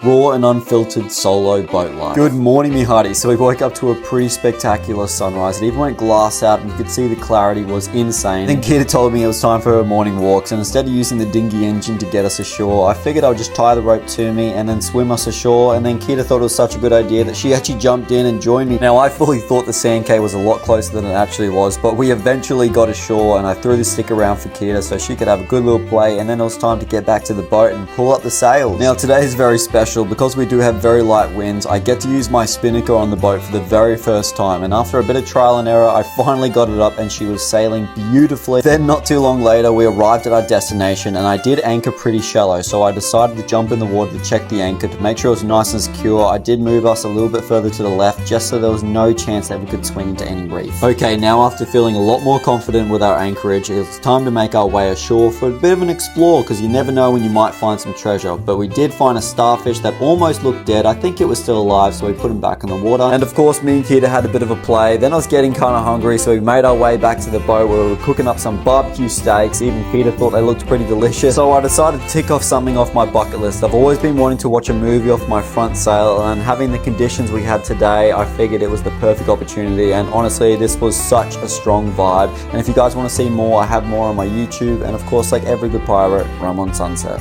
raw and unfiltered solo boat life. Good morning, me hearties. So we woke up to a pretty spectacular sunrise. It even went glass out and you could see the clarity was insane. Then Kita told me it was time for her morning walks, and instead of using the dinghy engine to get us ashore, I figured I would just tie the rope to me and then swim us ashore. And then Kita thought it was such a good idea that she actually jumped in and joined me. Now I fully thought the sand cay was a lot closer than it actually was, but we eventually got ashore and I threw the stick around for Kita so she could have a good little play, and then it was time to get back to the boat and pull up the sails. Now today is very special because we do have very light winds. I get to use my spinnaker on the boat for the very first time, and after a bit of trial and error I finally got it up and she was sailing beautifully. Then not too long later we arrived at our destination and I did anchor pretty shallow, so I decided to jump in the water to check the anchor to make sure it was nice and secure. I did move us a little bit further to the left just so there was no chance that we could swing into any reef. Okay, now after feeling a lot more confident with our anchorage, it's time to make our way ashore for a bit of an explore, because you never know when you might find some treasure. But we did find a starfish that almost looked dead. I think it was still alive, so we put him back in the water. And of course me and Kita had a bit of a play. Then I was getting kind of hungry, so we made our way back to the boat where we were cooking up some barbecue steaks. Even Kita thought they looked pretty delicious. So I decided to tick off something off my bucket list. I've always been wanting to watch a movie off my front sail, and having the conditions we had today, I figured it was the perfect opportunity. And honestly, this was such a strong vibe. And if you guys want to see more, I have more on my YouTube, and of course, like every good pirate, rum on sunset.